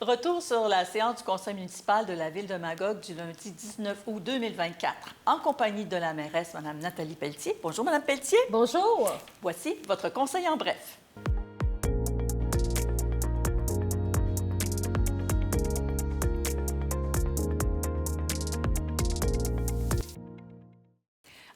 Retour sur la séance du conseil municipal de la ville de Magog du lundi 19 août 2024, en compagnie de la mairesse, Mme Nathalie Pelletier. Bonjour, Mme Pelletier. Bonjour. Voici votre conseil en bref.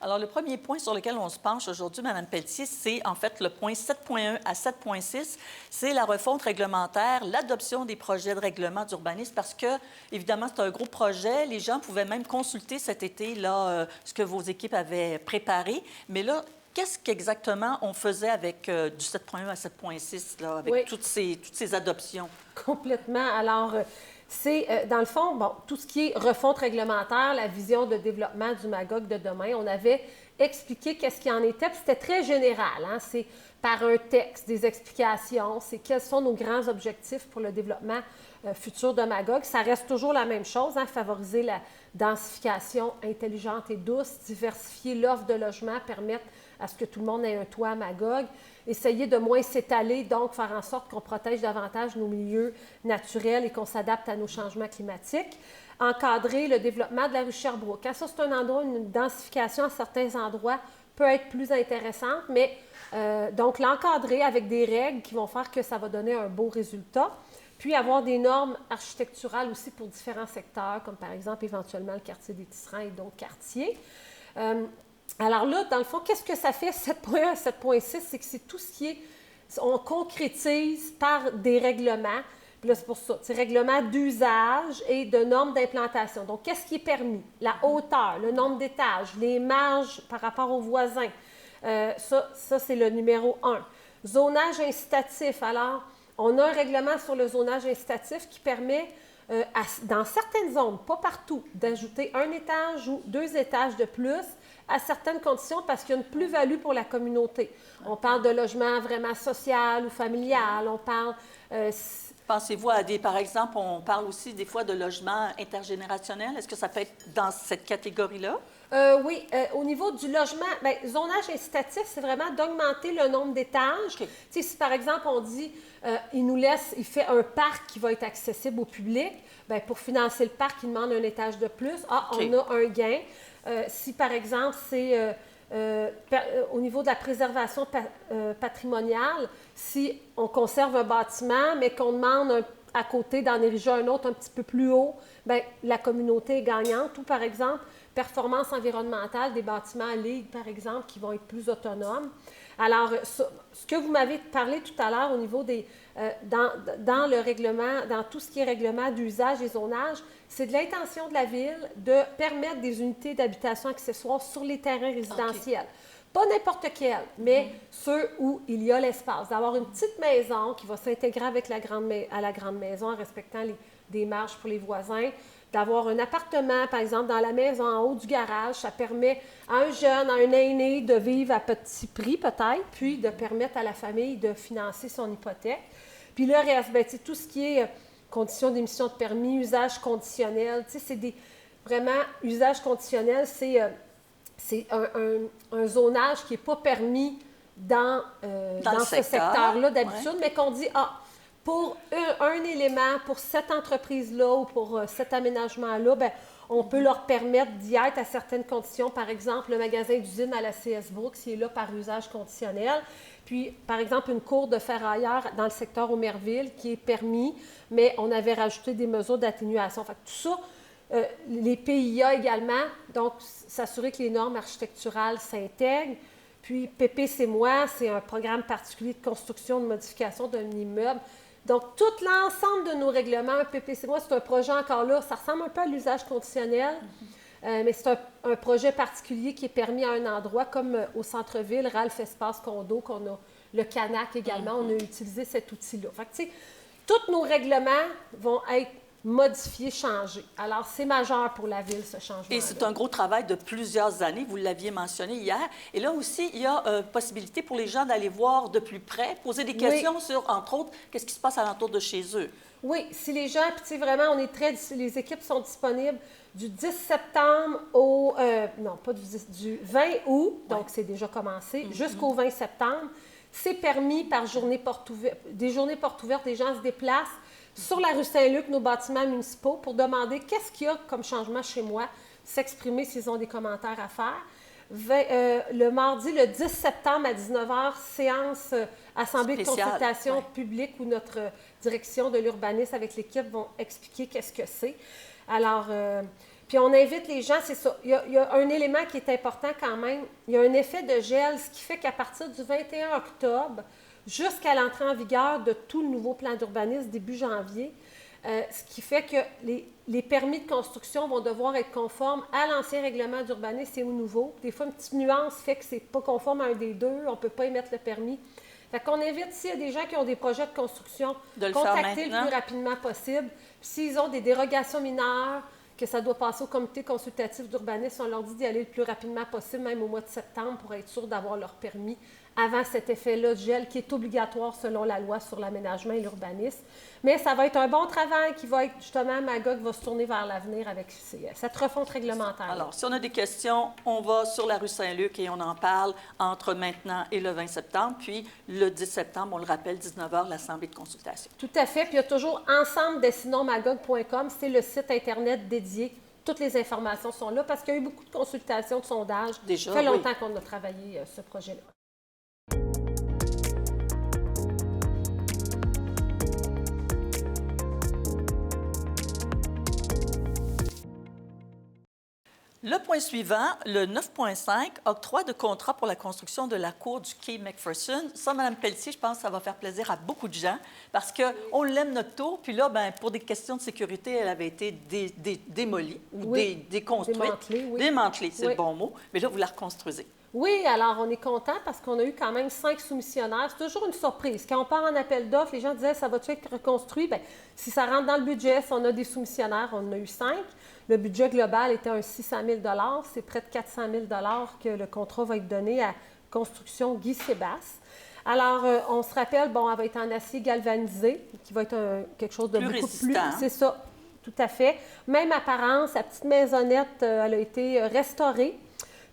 Alors, le premier point sur lequel on se penche aujourd'hui, Mme Pelletier, c'est en fait le point 7.1 à 7.6. C'est la refonte réglementaire, l'adoption des projets de règlement d'urbanisme parce que, évidemment, c'est un gros projet. Les gens pouvaient même consulter cet été là, ce que vos équipes avaient préparé. Mais là, qu'est-ce qu'exactement on faisait avec du 7.1 à 7.6, là, avec toutes ces adoptions? Complètement. Alors, c'est, dans le fond, bon, tout ce qui est refonte réglementaire, la vision de développement du Magog de demain, on avait expliqué qu'est-ce qu'il en était, puis c'était très général, hein? C'est par un texte, des explications, c'est quels sont nos grands objectifs pour le développement futur de Magog. Ça reste toujours la même chose, hein? Favoriser la densification intelligente et douce, diversifier l'offre de logement, permettre à ce que tout le monde ait un toit à Magog, essayer de moins s'étaler, donc faire en sorte qu'on protège davantage nos milieux naturels et qu'on s'adapte à nos changements climatiques. Encadrer le développement de la rue Sherbrooke. Quand ça, c'est un endroit, une densification à certains endroits peut être plus intéressante, mais donc l'encadrer avec des règles qui vont faire que ça va donner un beau résultat. Puis avoir des normes architecturales aussi pour différents secteurs, comme par exemple éventuellement le quartier des Tisserands et d'autres quartiers. Alors là, dans le fond, qu'est-ce que ça fait 7.1 à 7.6? C'est que c'est tout ce qui est... On concrétise par des règlements. Puis là, c'est pour ça. C'est règlements d'usage et de normes d'implantation. Donc, qu'est-ce qui est permis? La hauteur, le nombre d'étages, les marges par rapport aux voisins. Ça c'est le numéro 1. Zonage incitatif. Alors, on a un règlement sur le zonage incitatif qui permet, dans certaines zones, pas partout, d'ajouter un étage ou 2 étages de plus à certaines conditions parce qu'il y a une plus-value pour la communauté. On parle de logement vraiment social ou familial, on parle... Pensez-vous à des... Par exemple, on parle aussi des fois de logement intergénérationnel. Est-ce que ça peut être dans cette catégorie-là? Oui. Au niveau du logement, bien, zonage incitatif, c'est vraiment d'augmenter le nombre d'étages. Okay. Tu sais, si par exemple, on dit, il fait un parc qui va être accessible au public, bien, pour financer le parc, il demande un étage de plus. Okay. On a un gain. Si, par exemple, c'est au niveau de la préservation patrimoniale, si on conserve un bâtiment, mais qu'on demande à côté d'en ériger un autre un petit peu plus haut, bien, la communauté est gagnante. Ou, par exemple, performance environnementale des bâtiments à ligue, par exemple, qui vont être plus autonomes. Alors, ce que vous m'avez parlé tout à l'heure au niveau des... dans le règlement, dans tout ce qui est règlement d'usage et zonage, c'est de l'intention de la Ville de permettre des unités d'habitation accessoires sur les terrains résidentiels. Okay. Pas n'importe quel, mais ceux où il y a l'espace. D'avoir une petite maison qui va s'intégrer avec la grande maison en respectant des marges pour les voisins. D'avoir un appartement, par exemple, dans la maison en haut du garage, ça permet à un jeune, à un aîné de vivre à petit prix peut-être, puis de permettre à la famille de financer son hypothèque. Puis le reste, bien, tout ce qui est conditions d'émission de permis, usage conditionnel, tu sais, c'est vraiment, usage conditionnel, c'est un zonage qui n'est pas permis dans ce secteur-là d'habitude, mais qu'on dit, pour un élément, pour cette entreprise-là ou pour cet aménagement-là, bien, on peut leur permettre d'y être à certaines conditions. Par exemple, le magasin d'usine à la CS Brooks, qui est là par usage conditionnel. Puis, par exemple, une cour de ferrailleur dans le secteur Aumerville qui est permis, mais on avait rajouté des mesures d'atténuation. Fait que tout ça, les PIA également, donc s'assurer que les normes architecturales s'intègrent. Puis, PPC-moi, c'est un programme particulier de construction, de modification d'un immeuble. Donc, tout l'ensemble de nos règlements, PPC-moi, c'est un projet encore là, ça ressemble un peu à l'usage conditionnel, mais c'est un projet particulier qui est permis à un endroit, comme au centre-ville, Ralph Espace Condo, qu'on a le Canac également, on a utilisé cet outil-là. Fait que, tu sais, tous nos règlements vont être modifier, changer. Alors, c'est majeur pour la Ville, ce changement. Et c'est un gros travail de plusieurs années, vous l'aviez mentionné hier. Et là aussi, il y a possibilité pour les gens d'aller voir de plus près, poser des questions sur, entre autres, qu'est-ce qui se passe alentour de chez eux. Oui, si les gens, puis tu sais, vraiment, les équipes sont disponibles du 10 septembre au, non, pas du 20 août, donc c'est déjà commencé, jusqu'au 20 septembre. C'est permis par des journées portes ouvertes, les gens se déplacent. sur la rue Saint-Luc, nos bâtiments municipaux, pour demander qu'est-ce qu'il y a comme changement chez moi, s'exprimer s'ils ont des commentaires à faire. Le mardi, le 10 septembre à 19h, séance assemblée de consultation publique où notre direction de l'urbanisme avec l'équipe vont expliquer qu'est-ce que c'est. Alors, puis on invite les gens, c'est ça. Il y a un élément qui est important quand même. Il y a un effet de gel, ce qui fait qu'à partir du 21 octobre jusqu'à l'entrée en vigueur de tout le nouveau plan d'urbanisme début janvier, ce qui fait que les permis de construction vont devoir être conformes à l'ancien règlement d'urbanisme et au nouveau. Des fois, une petite nuance fait que ce n'est pas conforme à un des deux, on ne peut pas émettre le permis. Fait qu'on invite, s'il y a des gens qui ont des projets de construction, de contacter le plus rapidement possible. Puis s'ils ont des dérogations mineures, que ça doit passer au comité consultatif d'urbanisme, on leur dit d'y aller le plus rapidement possible, même au mois de septembre, pour être sûr d'avoir leur permis avant cet effet-là de gel qui est obligatoire selon la loi sur l'aménagement et l'urbanisme. Mais ça va être un bon travail qui va être, justement, Magog va se tourner vers l'avenir avec cette refonte réglementaire. Alors, si on a des questions, on va sur la rue Saint-Luc et on en parle entre maintenant et le 20 septembre. Puis, le 10 septembre, on le rappelle, 19h, l'Assemblée de consultation. Tout à fait. Puis, il y a toujours ensemble-magog.com, c'est le site Internet dédié. Toutes les informations sont là parce qu'il y a eu beaucoup de consultations, de sondages. Déjà, ça fait longtemps qu'on a travaillé ce projet-là. Le point suivant, le 9.5, octroi de contrat pour la construction de la cour du quai McPherson. Ça, Mme Pelletier, je pense que ça va faire plaisir à beaucoup de gens parce qu'on l'aime notre tour. Puis là, bien, pour des questions de sécurité, elle avait été démolie ou déconstruite. Démantelée, c'est le bon mot. Mais là, vous la reconstruisez. Oui, alors on est content parce qu'on a eu quand même 5 soumissionnaires. C'est toujours une surprise. Quand on part en appel d'offres, les gens disaient « ça va-tu être reconstruit? » Bien, si ça rentre dans le budget, si on a des soumissionnaires, on en a eu 5. Le budget global était un 600 000 $. C'est près de 400 000 $ que le contrat va être donné à Construction Guy Sébastien. Alors, on se rappelle, bon, elle va être en acier galvanisé, qui va être quelque chose de beaucoup résistant. plus... C'est ça, tout à fait. Même apparence, la petite maisonnette, elle a été restaurée.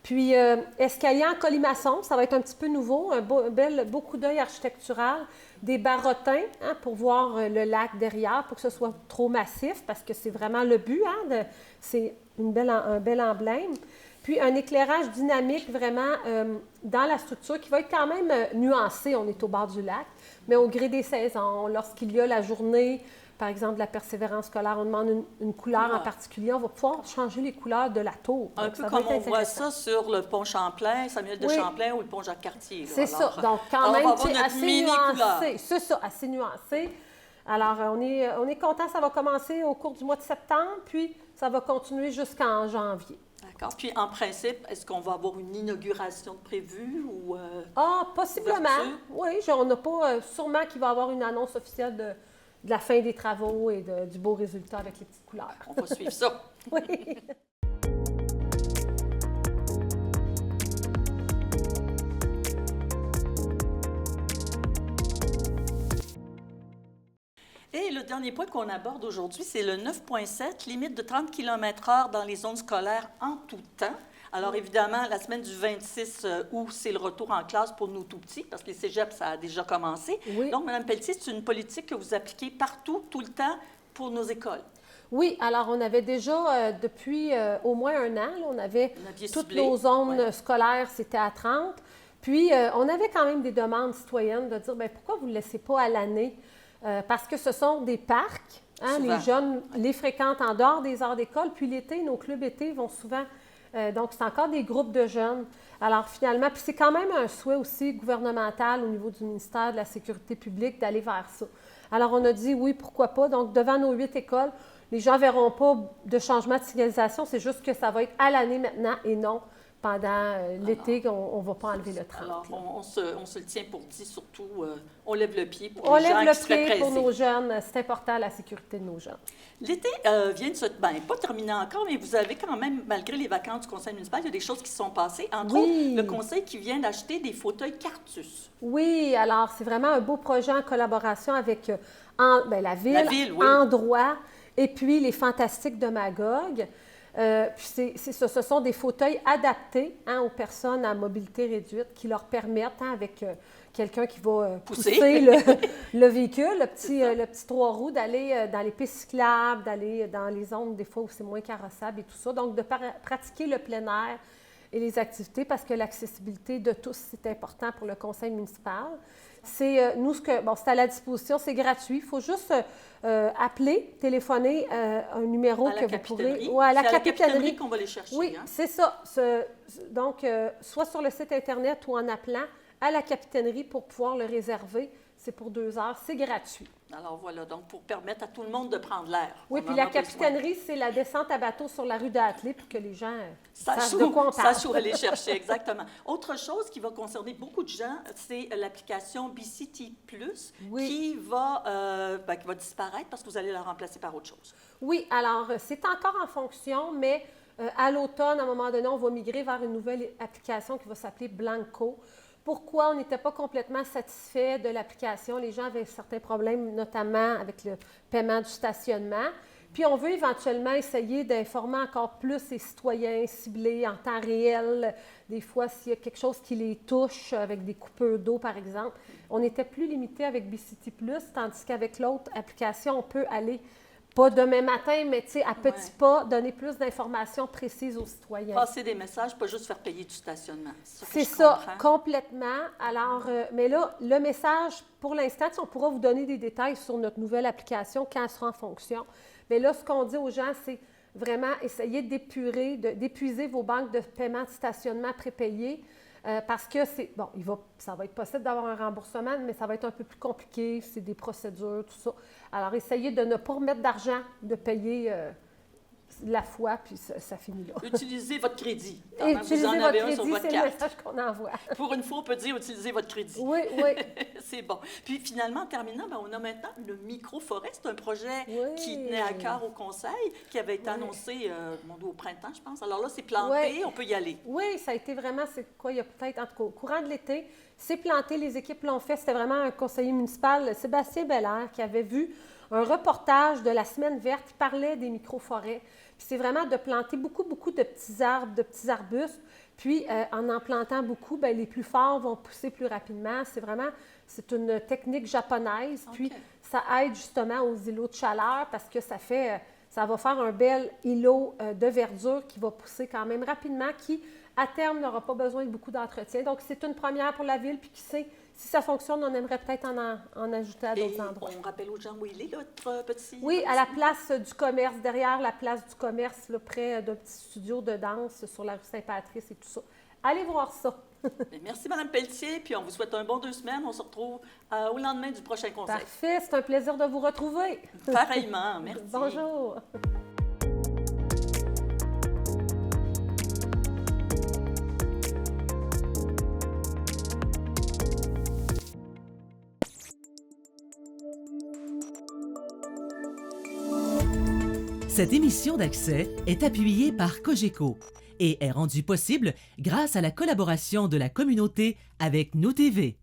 Puis, escalier en colimaçon, ça va être un petit peu nouveau, un beau coup d'œil architectural, des barottins pour voir le lac derrière, pour que ce soit trop massif, parce que c'est vraiment le but, c'est un bel emblème. Puis, un éclairage dynamique vraiment dans la structure qui va être quand même nuancé. On est au bord du lac, mais au gré des saisons, lorsqu'il y a la journée, par exemple, de la persévérance scolaire, on demande une couleur en particulier, on va pouvoir changer les couleurs de la tour. Un peu comme on voit ça sur le pont Champlain, Samuel de Champlain ou le pont Jacques-Cartier. C'est ça. Donc, quand même, c'est assez nuancé. C'est ça, assez nuancé. Alors, on est content, ça va commencer au cours du mois de septembre, puis ça va continuer jusqu'en janvier. D'accord. Puis, en principe, est-ce qu'on va avoir une inauguration prévue ou... possiblement. Oui, on n'a pas... sûrement qu'il va y avoir une annonce officielle de la fin des travaux et du beau résultat avec les petites couleurs. On va suivre ça. Oui. Et le dernier point qu'on aborde aujourd'hui, c'est le 9.7, limite de 30 km/h dans les zones scolaires en tout temps. Alors, évidemment, la semaine du 26 août, c'est le retour en classe pour nos tout-petits, parce que les cégeps, ça a déjà commencé. Oui. Donc, Mme Pelletier, c'est une politique que vous appliquez partout, tout le temps, pour nos écoles. Oui, alors on avait déjà, depuis au moins un an, on avait toutes nos zones scolaires, c'était à 30. Puis, on avait quand même des demandes citoyennes de dire, bien, pourquoi vous ne le laissez pas à l'année? Parce que ce sont des parcs, les jeunes les fréquentent en dehors des heures d'école, puis l'été, nos clubs été vont souvent... donc, c'est encore des groupes de jeunes. Alors, finalement, puis c'est quand même un souhait aussi gouvernemental au niveau du ministère de la Sécurité publique d'aller vers ça. Alors, on a dit oui, pourquoi pas. Donc, devant nos 8 écoles, les gens ne verront pas de changement de signalisation. C'est juste que ça va être à l'année maintenant et non pendant l'été, on ne va pas enlever le 30. Alors, on se le tient pour dit, surtout, on lève le pied pour on les gens qui seraient pressés. On lève le pied pour nos jeunes. C'est important, la sécurité de nos jeunes. L'été vient de se... Bien, pas terminé encore, mais vous avez quand même, malgré les vacances du conseil municipal, il y a des choses qui se sont passées. Entre autres, le conseil qui vient d'acheter des fauteuils Cartus. Oui, alors c'est vraiment un beau projet en collaboration avec la ville, Endroit, et puis les Fantastiques de Magog. Puis ce sont des fauteuils adaptés aux personnes à mobilité réduite qui leur permettent, avec quelqu'un qui va Pousser le véhicule, le petit 3 roues, d'aller dans les pistes cyclables, d'aller dans les zones des fois où c'est moins carrossable et tout ça. Donc, de pratiquer le plein air et les activités parce que l'accessibilité de tous, c'est important pour le conseil municipal. C'est c'est à la disposition, c'est gratuit. Il faut juste appeler, téléphoner un numéro que vous pourrez. Ouais, à la capitainerie qu'on va les chercher. Oui, c'est ça. Donc, soit sur le site Internet ou en appelant à la capitainerie pour pouvoir le réserver. C'est pour 2 heures, c'est gratuit. Alors voilà, donc pour permettre à tout le monde de prendre l'air. Oui, puis la capitainerie, c'est la descente à bateau sur la rue d'Attelé pour que les gens sachent de quoi on parle. Sachent où aller chercher, exactement. Autre chose qui va concerner beaucoup de gens, c'est l'application BCT Plus qui va disparaître parce que vous allez la remplacer par autre chose. Oui, alors c'est encore en fonction, mais à l'automne, à un moment donné, on va migrer vers une nouvelle application qui va s'appeler Blanco. Pourquoi on n'était pas complètement satisfait de l'application? Les gens avaient certains problèmes, notamment avec le paiement du stationnement. Puis on veut éventuellement essayer d'informer encore plus les citoyens ciblés en temps réel. Des fois, s'il y a quelque chose qui les touche, avec des coupures d'eau, par exemple. On était plus limité avec BCT+, tandis qu'avec l'autre application, on peut aller pas demain matin, mais à petits pas, donner plus d'informations précises aux citoyens. Passer des messages, pas juste faire payer du stationnement. C'est ça, complètement. Alors, mais là, le message, pour l'instant, on pourra vous donner des détails sur notre nouvelle application quand elle sera en fonction. Mais là, ce qu'on dit aux gens, c'est vraiment essayer d'épuiser vos banques de paiement de stationnement prépayées. Parce que ça va être possible d'avoir un remboursement, mais ça va être un peu plus compliqué, c'est des procédures, tout ça. Alors, essayez de ne pas remettre d'argent, de payer la fois, puis ça finit là. Utilisez votre crédit. Utilisez vous en avez un sur votre c'est carte. le message qu'on envoie. Pour une fois, on peut dire utilisez votre crédit. Oui. C'est bon. Puis finalement, en terminant, on a maintenant le micro-forêt. C'est un projet qui tenait à cœur au conseil, qui avait été annoncé au printemps, je pense. Alors là, c'est planté, on peut y aller. Oui, ça a été vraiment, il y a peut-être, en tout cas, au courant de l'été, c'est planté, les équipes l'ont fait. C'était vraiment un conseiller municipal, Sébastien Belair, qui avait vu un reportage de la Semaine verte qui parlait des micro-forêts. Puis c'est vraiment de planter beaucoup de petits arbres, de petits arbustes. Puis en plantant beaucoup, les plus forts vont pousser plus rapidement. C'est une technique japonaise. Okay. Puis ça aide justement aux îlots de chaleur parce que ça va faire un bel îlot de verdure qui va pousser quand même rapidement, qui à terme n'aura pas besoin de beaucoup d'entretien. Donc c'est une première pour la ville. Puis qui sait, si ça fonctionne, on aimerait peut-être en ajouter à d'autres endroits. On rappelle aux gens où il est, notre petit... Oui, à la place du commerce, derrière la place du commerce, là, près d'un petit studio de danse sur la rue Saint-Patrice et tout ça. Allez voir ça. Merci, Mme Pelletier, puis on vous souhaite un bon 2 semaines. On se retrouve au lendemain du prochain conseil. Parfait, c'est un plaisir de vous retrouver. Pareillement, merci. Bonjour. Cette émission d'Accès est appuyée par Cogeco et est rendue possible grâce à la collaboration de la communauté avec Nous TV.